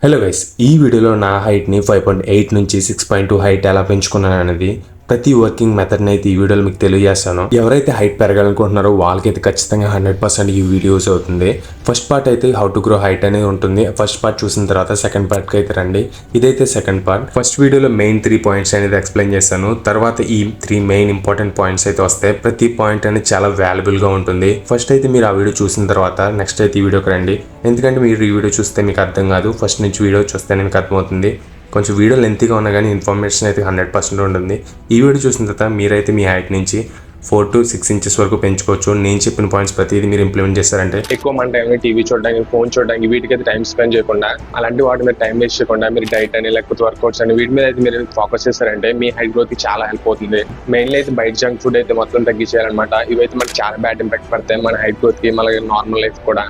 Hello guys, ఈ వీడియోలో నా హైట్ని 5.8 నుంచి 6.2 హైట్ ఎలా పెంచుకున్నాను అనేది ప్రతి వర్కింగ్ మెథడ్ని అయితే ఈ వీడియోలో మీకు తెలియజేస్తాను. ఎవరైతే హైట్ పెరగాలనుకుంటున్నారో వాళ్ళకైతే ఖచ్చితంగా 100% ఈ వీడియో యూస్ అవుతుంది. ఫస్ట్ పార్ట్ అయితే హౌ టు గ్రో హైట్ అనేది ఉంటుంది. ఫస్ట్ పార్ట్ చూసిన తర్వాత సెకండ్ పార్ట్కి అయితే రండి. ఇదైతే సెకండ్ పార్ట్. ఫస్ట్ వీడియోలో మెయిన్ 3 పాయింట్స్ అనేది ఎక్స్ప్లెయిన్ చేస్తాను. తర్వాత ఈ 3 మెయిన్ ఇంపార్టెంట్ పాయింట్స్ అయితే వస్తాయి. ప్రతి పాయింట్ అనేది చాలా వాల్యుబుల్గా ఉంటుంది. ఫస్ట్ అయితే మీరు ఆ వీడియో చూసిన తర్వాత నెక్స్ట్ అయితే ఈ వీడియోకి రండి. ఎందుకంటే మీరు ఈ వీడియో చూస్తే మీకు అర్థం కాదు, ఫస్ట్ నుంచి వీడియో చూస్తేనే మీకు అర్థమవుతుంది. కొంచెం వీడియో లెంతీగా ఉన్నా కానీ ఇన్ఫర్మేషన్ అయితే 100% ఉంటుంది. ఈ వీడియో చూసిన తర్వాత మీరైతే మీ హైట్ నుంచి 4 to 6 ఇంచెస్ వరకు పెంచుకోవచ్చు. నేను చెప్పిన పాయింట్స్ ప్రతిదీ మీరు ఇంప్లిమెంట్ చేస్తారంటే ఎక్కువ మన టైం టీవీ చూడడానికి, ఫోన్ చూడడానికి, వీటికైతే టైం స్పెండ్ చేయకుండా, అలాంటి వాటి మీద టైం వేస్ట్ చేయకుండా మీరు డైట్ అని లేకపోతే వర్కౌట్స్ అని వీటి మీద అయితే మీరు ఫోకస్ చేస్తారంటే మీ హైట్ గ్రోత్ చాలా హెల్ప్ అవుతుంది. మెయిన్లీ అయితే బయట జంక్ ఫుడ్ అయితే మొత్తం తగ్గించేయాలన్నమాట. ఇవైతే మనకి చాలా బ్యాడ్ ఇంపాక్ట్ పడతాయి మన హైట్ గ్రోత్ కి, మన నార్మల్ లైఫ్ కూడా.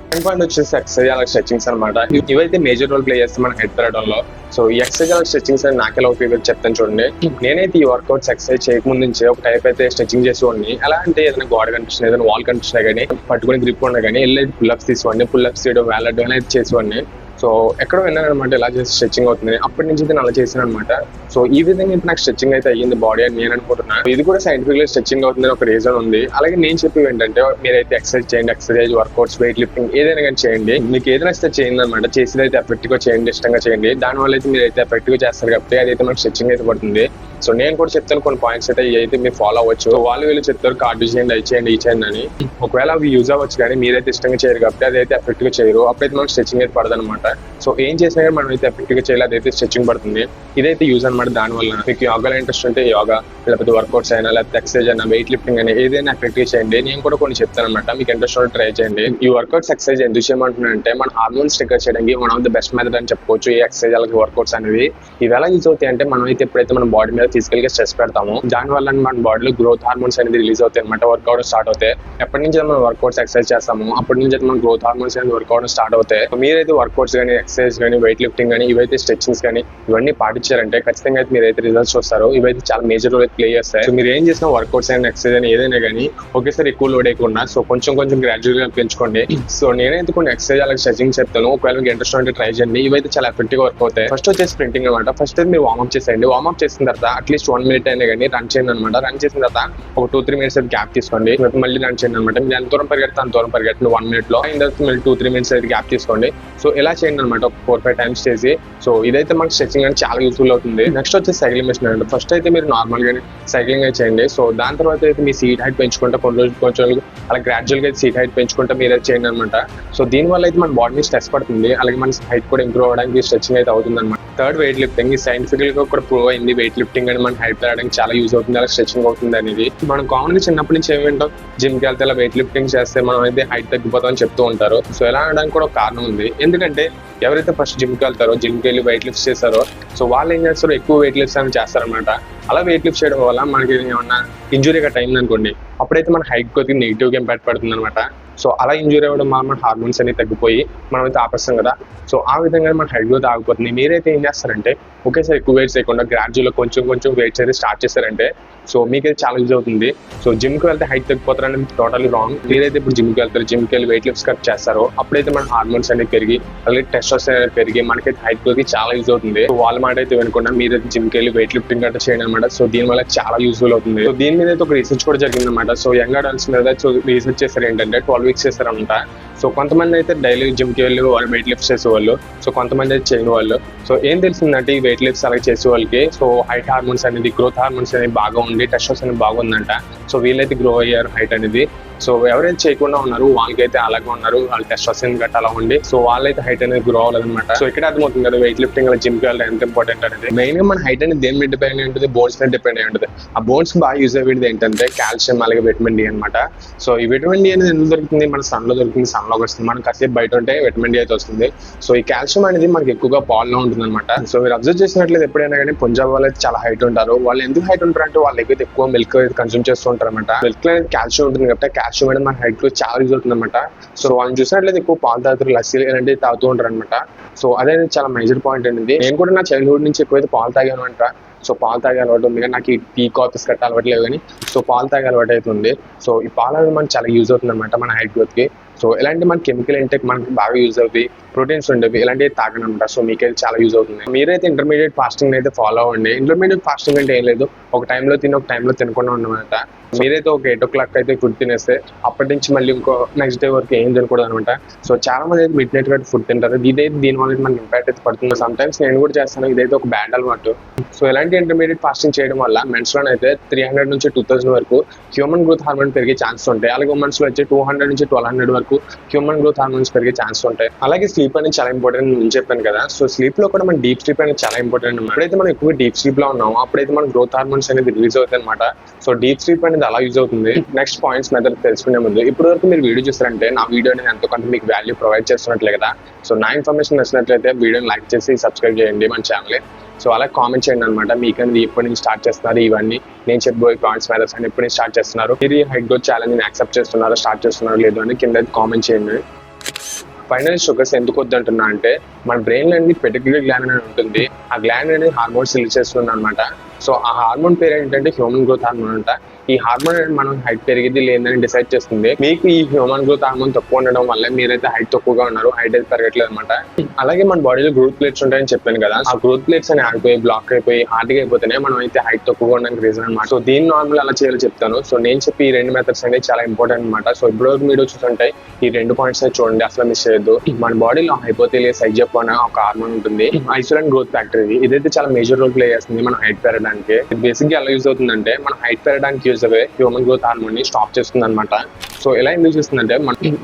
సెకండ్ పాయింట్ వచ్చేసి ఎక్సర్సైజ్ అలాగే స్ట్రెచింగ్స్ అనమాట. ఇవైతే మేజర్ రోల్ ప్లే చేస్తాయి మన హెడ్ పెరగడంలో. సో ఈ ఎక్సర్సైజ్ అలాగే స్ట్రెచింగ్స్ అని నాకెలా ఉపయోగం చెప్తాను చూడండి. నేనైతే ఈ వర్కౌట్స్ ఎక్సర్సైజ్ చేయకముందు నుంచి ఒక టైప్ అయితే స్ట్రెచింగ్ చేసేవాడిని. ఎలా అంటే ఏదైనా గోడ కనిపిస్తుంది, ఏదైనా వాల్ కనిపిస్తున్నా కానీ పట్టుకుని గ్రిప్ ఉన్నా కానీ వెళ్ళి పుల్అప్స్ తీసుకోండి, పుల్అప్స్ చేయడం, వేలాడడం అనేది చేసేవాడిని. సో ఎక్కడో విన్నాను అనమాట ఇలా చేసి స్ట్రెచింగ్ అవుతుంది. అప్పటి నుంచి నేను అలా చేశాను అనమాట. సో ఈ విధంగా అయితే నాకు స్ట్రెచింగ్ అయితే అయ్యింది బాడీ అని నేను అనుకుంటున్నాను. ఇది కూడా సైంటిఫిక్గా స్ట్రెచింగ్ అవుతుంది ఒక రీజన్ ఉంది. అలాగే నేను చెప్పేది ఏంటంటే మీరైతే ఎక్సర్సైజ్ చేయండి, ఎక్సర్సైజ్, వర్కౌట్స్, వెయిట్ లిఫ్టింగ్ ఏదైనా కానీ చేయండి. మీకు ఏదైనా ఇస్తే చేయండి అనమాట. చేసేది అయితే ఎఫెక్టివ్ గా చేయండి, ఇష్టంగా చేయండి. దానివల్ల అయితే మీరు అయితే ఎఫెక్టివ్ గా చేస్తారు కాబట్టి అదైతే మనకు స్ట్రెచింగ్ అయితే పడుతుంది. సో నేను కూడా చెప్తాను కొన్ని పాయింట్స్ అయితే అయితే మీరు ఫాలో అవ్వచ్చు. వాళ్ళు వీళ్ళు చెప్తారు కార్డు చేయండి, అవి చేయండి, ఈ చేయండి అని. ఒకవేళ అవి యూజ్ అవ్వచ్చు కానీ మీరైతే ఇష్టంగా చేయరు కాబట్టి అదైతే ఎఫెక్టివ్ గా చేయరు. అప్పుడైతే మనకు స్ట్రెచింగ్ అయితే పడదు అనమాట. సో ఏం చేసినా కానీ మనం అయితే ఎఫెక్టివ్ గా చేయాలి, అదైతే స్ట్రెచింగ్ పడుతుంది. ఇదైతే యూజ్ అనమాట. దానివల్ల మీకు యోగాలో ఇంట్రెస్ట్ ఉంటే యోగా, లేకపోతే వర్కౌట్స్ అయినా, లేకపోతే ఎక్సర్సైజ్ అయినా, వెయిట్ లిఫ్టింగ్ అయినా ఏదైనా ఎఫెక్టివ్ చేయండి. నేను కూడా కొన్ని చెప్తాను అనమాట. మీకు ఇంట్రెస్ట్ ఉంటే ట్రై చేయండి. ఈ వర్కౌట్స్ ఎక్సర్సైజ్ ఎందుకు చేయమంటున్నానంటే మన హార్మోన్స్ ట్రిగ్గర్ చేయడానికి one of the best method అని చెప్పుకోవచ్చు ఈ ఎక్సర్సైజ్ అలాగే వర్కౌట్స్ అనేవి. ఇవి ఎలా యూజ్ అవుతాయి అంటే మనం అయితే ఎప్పుడైతే మన బాడీ మీద ఫిజికల్ గా స్ట్రెస్ పెడతాము దాని వల్ల మన బాడీలో గ్రోత్ హార్మోన్స్ అనేది రిలీజ్ అవుతాయి అనమాట. వర్కౌట్ స్టార్ట్ అవుతాయి. ఎప్పటి నుంచి మనం వర్కౌట్స్ ఎక్సర్సైజ్ చేస్తాము అప్పటి నుంచి అయితే మన గ్రోత్ హార్మోన్స్ అనేది వర్కౌట్ స్టార్ట్ అవుతాయి. మీరైతే వర్కౌట్స్ కానీ, ఎక్సర్సైజ్ కానీ, వెయిట్ లిఫ్టింగ్ కానీ, ఇవైతే స్ట్రెచింగ్స్ కానీ ఇవన్నీ పాటించారంటే ఖచ్చితంగా అయితే మీరైతే రిజల్ట్స్ చూస్తారు. ఇవైతే చాలా మేజర్ రోల్ ప్లే చేస్తాయి. సో మీరు ఏం చేసినా వర్కౌట్స్ అయినా, ఎక్సర్సైజ్ అయినా ఏదైనా కానీ ఒకేసారి ఎక్కువ లోడ్ అయిపోకుండా సో కొంచెం కొంచెం గ్రాడ్యువల్ గా పెంచుకోండి. సో నేనైతే కొన్ని ఎక్సర్సైజ్ అలాగే స్ట్రెచింగ్ చెప్తాను. ఒకవేళ మీకు ఇంట్రెస్ట్ ఉంటే ట్రై చేయండి. ఇవైతే చాలా ఎఫెక్టివ్ గా వర్క్ అవుతాయి. ఫస్ట్ వచ్చేసి స్ప్రింటింగ్ అనమాట. ఫస్ట్ అయితే మీరు వార్మప్ చేసేయండి. వార్మప్ చేసిన తర్వాత అట్లీస్ట్ 1 minute అయినా కానీ రన్ చేయండి అనమాట. రన్ చేసిన తర్వాత ఒక 2-3 minutes అయితే గ్యాప్ తీసుకోండి. మళ్ళీ రన్ చేయండి అనమాట. మీరు ఎంత దూరం పరిగెడితే అంత దూరం పరిగెట్టండి 1 minute లో. అయిన తర్వాత మళ్ళీ 2-3 minutes అయితే గ్యాప్ తీసుకోండి. సో ఇలా చేయండి అనమాట ఒక 4-5 times చేసి. సో ఇదైతే మనకి స్ట్రెచింగ్ అనేది చాలా యూస్ఫుల్ అవుతుంది. నెక్స్ట్ వచ్చేసి సైక్లింగ్ మెషిన్ అండి. ఫస్ట్ అయితే మీరు నార్మల్ గా సైక్లింగ్ అయితే చేయండి. సో దాని తర్వాత అయితే మీ సీట్ హైట్ పెంచుకుంటే కొన్ని రోజులు కొంచెం అలా గ్రాడ్యువల్ గా సీట్ హైట్ పెంచుకుంటే మీరు అయితే చేయండి అనమాట. సో దీని వల్ల అయితే మన బాడీ స్ట్రెస్ పడుతుంది. అలాగే మన హైట్ కూడా ఇంప్రూవ్ అవడానికి స్ట్రెచింగ్ అయితే అవుతుంది అనమాట. Third weight lifting. ఈ సైంటిఫికల్ గా కూడా ప్రూవ్ అయింది వెయిట్ లిఫ్టింగ్ అని మన హైట్ పెరగడానికి చాలా యూజ్ అవుతుంది, అలాగే స్ట్రెచింగ్ అవుతుంది అనేది. మనం కామన్ గా చిన్నప్పటి నుంచి ఏమింటాం, జిమ్ కి వెళ్తే ఇలా వెయిట్ లిఫ్టింగ్ చేస్తే మనం అయితే హైట్ తగ్గిపోతాం అని చెప్తూ ఉంటారు. సో ఎలా అనడానికి కూడా ఒక కారణం ఉంది. ఎందుకంటే ఎవరైతే ఫస్ట్ జిమ్కి వెళ్తారో, జిమ్కి వెళ్ళి వెయిట్ లిఫ్ట్స్ చేస్తారో సో వాళ్ళు ఏం చేస్తారో ఎక్కువ వెయిట్ లిఫ్ట్స్ అని చేస్తారనమాట. అలా వెయిట్ లిఫ్ట్ చేయడం వల్ల మనకి ఏమన్నా ఇంజురీ గట్రా అయింది అనుకోండి, అప్పుడైతే మన హైట్ కొద్దిగా నెగిటివ్ గా ఇంపాక్ట్ పడుతుంది అనమాట. సో అలా ఇంజురీ అవ్వడం వల్ల మన హార్మోన్స్ అనేవి తగ్గిపోయి మనం అయితే ఆపేస్తాం కదా. సో ఆ విధంగా మన హైట్ గ్రోత్ ఆగిపోతుంది. మీరైతే ఏం చేస్తారంటే ఒకేసారి ఎక్కువ వెయిట్స్ చేయకుండా గ్రాడ్యువల్ కొంచెం కొంచెం వెయిట్స్ అయితే స్టార్ట్ చేస్తారంటే సో మీకైతే చాలా యూజ్ అవుతుంది. సో జిమ్కి వెళ్తే హైట్ తగ్గిపోతారు అనేది టోటల్లీ రాంగ్. మీరైతే ఇప్పుడు జిమ్కి వెళ్తారు, జిమ్కి వెళ్ళి వెయిట్ లిఫ్ట్స్ కట్ చేస్తారో అప్పుడైతే మన హార్మోన్స్ అనేవి పెరిగి అలాగే టెస్టోస్టెరాన్ అనేది పెరిగి మనకైతే హైట్ గ్రోత్ చాలా యూజ్ అవుతుంది. సో వాళ్ళ మాట అయితే వినకుండా మీరైతే జిమ్కి వెళ్ళి వెయిట్ లిఫ్టింగ్ గట్రా చేయండి అనమాట. సో దీని వల్ల చాలా యూస్ఫుల్ అవుతుంది. సో దీని మీద అయితే ఒక రీసెర్చ్ కూడా జరిగింది అనమాట. సో యంగ్ అడల్ట్స్ మీద సో రీసెర్చ్ చేస్తారు ఏంటంటే 12 weeks చేస్తారంట. సో కొంతమంది అయితే డైలీ జిమ్కి వెళ్ళి వాళ్ళు వెయిట్ లిఫ్ట్స్ చేసేవాళ్ళు, సో కొంతమంది అయితే చేయని వాళ్ళు. సో ఏం తెలిసిందంటే ఈ వెయిట్ లిఫ్ట్స్ అలాగే చేసే వాళ్ళకి సో హైట్ హార్మోన్స్ అనేది, గ్రోత్ హార్మోన్స్ అనేది బాగా ఉండి టెస్టోస్ అనేది బాగుందంట. సో వీళ్ళైతే గ్రో అయ్యారు హైట్ అనేది. సో ఎవరైతే చేయకుండా ఉన్నారు వాళ్ళకైతే అలాగే ఉన్నారు, వాళ్ళ టెస్టోస్టెరాన్ గట్రా అలా ఉండి సో వాళ్ళైతే హైట్ అనేది గ్రో అవ్వలేదన్నమాట. సో ఇక్కడ అర్థమవుతుంది కదా వెయిట్ లిఫ్టింగ్ అలా జిమ్కి వెళ్ళడం ఎంత ఇంపార్టెంట్ అనేది. మెయిన్ గా మన హైట్ అనేది దేని మీద డిపెండ్ అయి ఉంటుంది, బోన్స్ మీద డిపెండ్ అయి ఉంటుంది. ఆ బోన్స్ బాగా యూజ్ అయ్యేది ఏంటంటే కాల్షియం అలాగే విటమిన్ డి అనమాట. సో ఈ విటమిన్ డి అనేది ఎందుకు దొరుకుతుంది, మన సన్ లో దొరుకుతుంది, సన్ లోకి వస్తుంది. మనం కాసేపు బయట ఉంటే విటమిన్ డి అయితే వస్తుంది. సో ఈ కాల్షియం అనేది మనకి ఎక్కువగా పాల్లో ఉంటుంది అనమాట. సో మీరు అబ్జర్వ్ చేసినట్లయితే ఎప్పుడైనా కానీ పంజాబ్ వాళ్ళు అయితే చాలా హైట్ ఉంటారు. వాళ్ళు ఎందుకు హైట్ ఉంటారు అంటే వాళ్ళు ఎక్కువ మిల్క్ అయితే కన్సూమ్ చేస్తూ ఉంటారు అనమాట. మిల్క్ లో కాల్షియం ఉంటుంది కాబట్టి కాల్షియం అనేది మన హైట్ చాలా యూజ్ అవుతుంది అనమాట. సో వాళ్ళని చూసినట్లయితే ఎక్కువ పాలు తాగుతారు, లస్సీలు ఇలాంటివి తాగుతూ ఉంటారు అనమాట. సో అదే చాలా మేజర్ పాయింట్ అనేది. నేను కూడా నా చైల్డ్హుడ్ నుంచి ఎక్కువైతే పాలు తాగాను అంట. సో పాలు తాగే అలవాటు ఉంది కానీ నాకు ఈ టీ కాఫీస్ కట్ట అలవాటు లేదు కానీ సో పాలు తాగే అలవాటు అవుతుంది. సో ఈ పాలు అనేది మనకి చాలా యూజ్ అవుతుంది అనమాట మన హైట్ గ్రోత్ కి. సో ఇలాంటి మన కెమికల్ ఇంటెక్ మనకి బాగా యూజ్ అవుతాయి, ప్రోటీన్స్ ఉండేవి ఇలాంటివి తాగనమాట. సో మీకైతే చాలా యూజ్ అవుతుంది. మీరైతే ఇంటర్మీడియట్ ఫాస్టింగ్ అయితే ఫాలో అవ్వండి. ఇంటర్మీడియట్ ఫాస్టింగ్ అంటే ఏం లేదు, ఒక టైంలో తిని ఒక టైంలో తినకుండా ఉండమాట. మీరైతే ఒక 8 o'clock అయితే ఫుడ్ తినేస్తే అప్పటి నుంచి మళ్ళీ ఇంకో నెక్స్ట్ డే వరకు ఏం తినకూడదు అనమాట. సో చాలా మంది అయితే మిడ్ నైట్ ఫుడ్ తింటారు. ఇదైతే దీని వల్ల మనకి ఇంపాక్ట్ అయితే పడుతుంది. సమ్ టైమ్స్ నేను కూడా చేస్తాను, ఇదైతే ఒక బ్యాడ్ అలవాటు. సో ఇలాంటి ఇంటర్మీడియట్ ఫాస్టింగ్ చేయడం వల్ల మెన్స్ లో అయితే 300 నుంచి 2000 వరకు హ్యూమన్ గ్రోత్ హార్మోన్ పెరిగే ఛాన్సెస్ ఉంటాయి. అలాగే ఉమెన్స్ లో వచ్చి 200 నుంచి 1200 వరకు హ్యూమన్ గ్రోత్ హార్మోన్స్ పెరిగే ఛాన్సెస్ ఉంటాయి. అలాగే స్లీప్ అనేది చాలా ఇంపార్టెంట్ నేను చెప్పాను కదా. సో స్లీప్ లో కూడా మన డీప్ స్లీప్ అనేది చాలా ఇంపార్టెంట్. ఎప్పుడైతే మనం ఎక్కువ డీప్ స్లీప్ లో ఉన్నామో అప్పుడైతే మన గ్రోత్ హార్మోన్స్ అనేది రిలీజ్ అవుతాయి అనమాట. సో డీప్ స్లీప్ అనేది అలా యూజ్ అవుతుంది. నెక్స్ట్ పాయింట్స్ మెథడ్ తెలుసుకునే ముందు ఇప్పటి వరకు మీరు వీడియో చూస్తారంటే నా వీడియో అనేది ఎంతో కొంత మీకు వాల్యూ ప్రొవైడ్ చేస్తున్నట్లే కదా. సో నా ఇన్ఫర్మేషన్ నచ్చినట్లయితే వీడియోని లైక్ చేసి సబ్స్క్రైబ్ చేయండి మన ఛానల్. సో అలా కామెంట్ చేయండి అనమాట, మీకు అనేది ఎప్పటి నుంచి స్టార్ట్ చేస్తున్నారు ఇవన్నీ నేను చెప్పబోయే పాయింట్స్ మెథడ్స్ అని ఎప్పటి నుంచి స్టార్ట్ చేస్తున్నారు, మీరు హైట్ గ్రోత్ ఛాలెంజ్ యాక్సెప్ట్ చేస్తున్నారో స్టార్ట్ చేస్తున్నారో లేదు అని కింద కామెంట్ చేయండి. ఫైనల్ షుగర్స్ ఎందుకు వద్దంటున్నా అంటే మన బ్రెయిన్ లో అనేది పెటిక్యులర్ గ్లాండ్ అనేది ఉంటుంది. ఆ గ్లాండ్ అనేది హార్మోన్స్ రిలీజ్ చేస్తుంది అనమాట. సో ఆ హార్మోన్ పేరు ఏంటంటే హ్యూమన్ గ్రోత్ హార్మోన్ అంట. ఈ హార్మోన్ అనేది మనం హైట్ పెరిగింది లేదని డిసైడ్ చేస్తుంది. మీకు ఈ హ్యూమన్ గ్రోత్ హార్మోన్ తక్కువ ఉండడం వల్ల మీరైతే హైట్ తక్కువగా ఉన్నారు, హైట్ అయితే పెరగట్లేదు అనమాట. అలాగే మన బాడీలో గ్రోత్ ప్లేట్స్ ఉంటాయని చెప్పాను కదా, ఆ గ్రోత్ ప్లేట్స్ అని ఆగిపోయి బ్లాక్ అయిపోయి హార్డ్గా అయిపోతేనే మనం అయితే హైట్ తక్కువగా ఉండడానికి రీజన్ అనమాట. సో దీన్ని నార్మల్ అలా చేయాలో చెప్తాను. సో నేను చెప్పి ఈ 2 మెథడ్స్ అనేది చాలా ఇంపార్టెంట్ అనమాట. సో ఇప్పుడు వీడియో చూస్తుంటే ఈ 2 పాయింట్స్ చూడండి, అసలు మిస్ చేయొద్దు. మన బాడీలో హైపోథాలమస్ సైజప్ అనే ఒక హార్మోన్ ఉంటుంది, ఐసోలేట్ గ్రోత్ ఫ్యాక్టర్. ఇదైతే చాలా మేజర్ రోల్ ప్లే చేస్తుంది మన హైట్ పెరగడానికి. బేసిక్ గా ఎలా యూజ్ అవుతుందంటే మన హైట్ పెరగడానికి యూజ్ అయ్యే హ్యూమన్ గ్రోత్ హార్మోన్ ని స్టాప్ చేస్తుంది అనమాట. సో ఎలా ఎందుకు చేస్తుందంటే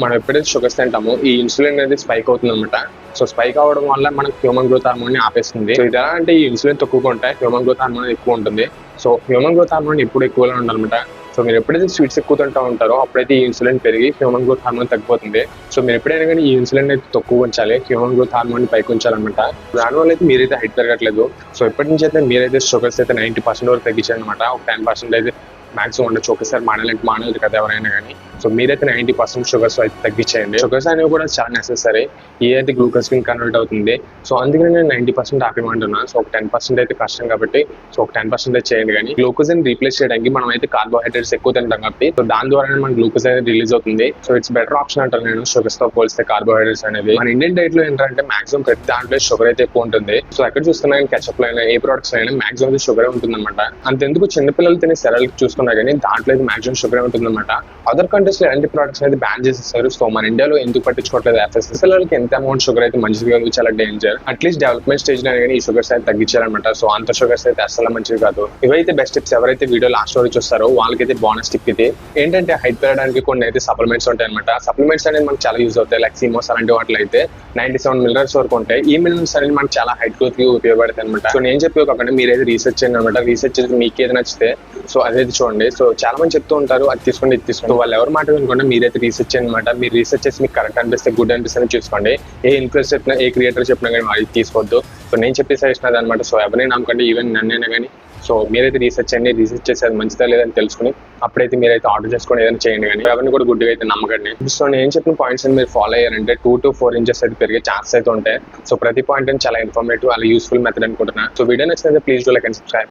మనం ఎప్పుడైతే షుగర్స్ తింటామో ఈ ఇన్సులిన్ అనేది స్పైక్ అవుతుంది అనమాట. సో స్పైక్ అవడం వల్ల మనకు హ్యూమన్ గ్రోత్ హార్మోన్ ని ఆపేస్తుంది. సో ఇది ఎలా అంటే ఈ ఇన్సులిన్ తక్కువగా ఉంటాయి, హ్యూమన్ గ్రోత్ హార్మోన్ ఎక్కువ ఉంటుంది. సో హ్యూమన్ గ్రోత్ హార్మోన్ ఎప్పుడు ఎక్కువగా ఉండాలన్నమాట. సో మీరు ఎప్పుడైతే స్వీట్స్ ఎక్కువ తింటూ ఉంటారో అప్పుడైతే ఈ ఇన్సులిన్ పెరిగి హ్యూమన్ గ్రోత్ హార్మోన్ తగ్గిపోతుంది. సో మీరు ఎప్పుడైనా కానీ ఈ ఇన్సులిన్ అయితే తక్కువ ఉంచాలి, హ్యూమన్ గ్రోత్ హార్మోన్ పైకి ఉంచాలన్నమాట. దానివల్ల అయితే మీరైతే హైట్ పెరగట్లేదు. సో ఎప్పటి నుంచి అయితే మీరైతే షుగర్స్ అయితే 90% వరకు తగ్గించారనమాట. ఒక 10% అయితే మాక్సిమం ఉండొచ్చు, ఒకసారి మానేది కదా ఎవరైనా కానీ. సో మీరైతే 90% షుగర్స్ అయితే తగ్గించేయండి. షుగర్స్ అనేవి కూడా చాలా నెసెసరీ, ఏదైతే గ్లూకోజ్ కి కన్వర్ట్ అవుతుంది. సో అందుకని నేను 90% ఆపేయమంటున్నాను. సో ఒక 10% అయితే కష్టం కాబట్టి సో ఒక 10% అయితే చేయండి. కానీ గ్లూకోజ్ ని రీప్లేస్ చేయడానికి మనం అయితే కార్బోహైడ్రేట్స్ ఎక్కువ తింటాం కాబట్టి సో దాని ద్వారా మన గ్లూకోజ్ అనేది రిలీజ్ అవుతుంది. సో ఇట్స్ బెటర్ ఆప్షన్ అంటాను నేను షుగర్స్ తో పోలిస్తే కార్బోహైడ్రేట్స్ అనేది. మన ఇండియన్ డైట్ లో ఏంటంటే మాక్సిమం ప్రతి దాంట్లో షుగర్ అయితే ఎక్కువ ఉంటుంది. సో ఎక్కడ చూస్తున్నా కెచప్ లో అయినా ఏ ప్రొడక్ట్స్ అయినా మాక్సిమం అయితే షుగర్ ఉంటుంది అనమాట. అంతెందుకు చిన్నపిల్లలు తినే సెరల్ చూసుకున్నా కానీ దాంట్లో అయితే మాక్సిమం షుగర్ ఉంటుంది అనమాట. అదర్ కంట్రీస్ లో ఎలాంటి ప్రొడక్ట్స్ అయితే బ్యాన్ చేసేస్తారు. సో మన ఇండియాలో ఎందుకు పట్టించుకోవట్లేదు ఎఫ్ఎస్ఎస్ఎల్కి ఎంత అమౌంట్ షుగర్ అయితే మంచిది కాదు, చాలా డేంజర్. అట్లీస్ట్ డెవలప్మెంట్ స్టేజ్ లో కానీ ఈ షుగర్స్ అయితే తగ్గించారనమాట. సో అంత షుగర్స్ అయితే అసలు మంచిది కాదు. ఇవైతే బెస్ట్ టిప్స్. ఎవరైతే వీడియో లాస్ట్ వరకు చూస్తారో వాళ్ళకైతే బోనస్ టిప్ ఇది ఏంటంటే హైట్ పెరగడానికి కొన్ని అయితే సప్లిమెంట్స్ ఉంటాయి అనమాట. సప్లిమెంట్స్ అనేది మనకు చాలా యూజ్ అవుతాయి. లైక్ సిమోస్ అలాంటి వాటిలో అయితే 97 మినరల్స్ వరకు ఉంటాయి. ఈ మినరల్స్ అనేది మనకు చాలా హైట్ గ్రోత్ కి ఉపయోగపడతాయి అనమాట. సో నేను చెప్పి ఒక మీరైతే రీసెర్చ్ చేయండి అనమాట. రీసెర్చ్ చేసి మీకు ఏది నచ్చితే సో అదైతే చూడండి. సో చాలా మంది చెప్తూ ఉంటారు అది తీసుకోండి ఇది తీసుకోండి, వాళ్ళు ఎవరు మాట వినుకోండి, మీరైతే రీసెర్చ్ చేయండి అనమాట. మీరు రీసెర్చ్ చేసి మీకు కరెక్ట్ అనిపిస్తే గుడ్ అనిపిస్తే చూసుకోండి. ఏ ఇన్ఫ్లుయెన్స్ చెప్పినా ఏ క్రియేటర్ చెప్పినా కానీ అది తీసుకోవద్దు. సో నేను చెప్పి సజెషన్ అది అనమాట. సో ఎవరైనా నమ్మకండి, ఈవెన్ నన్నైనా కానీ. సో మీరైతే రీసెర్చ్ చేయండి, రీసెర్చ్ చేసి అది మంచిదా లేదని తెలుసుకుని అప్పుడైతే మీరైతే ఆర్డర్ చేసుకొని ఏదైనా చేయండి. కానీ ఎవరిని కూడా గుడ్డిగా అయితే నమ్మకండి. సో నేను చెప్పిన పాయింట్స్ మీరు ఫాలో అయ్యారంటే 2 to 4 ఇంచెస్ అయితే పెరిగే ఛాన్స్ అయితే ఉంటాయి. సో ప్రతి పాయింట్ చాలా ఇన్ఫర్మేటివ్ అలా యూస్ఫుల్ మెథడ్ అనుకుంటున్నా. సో వీడియో నచ్చితే please do like and subscribe.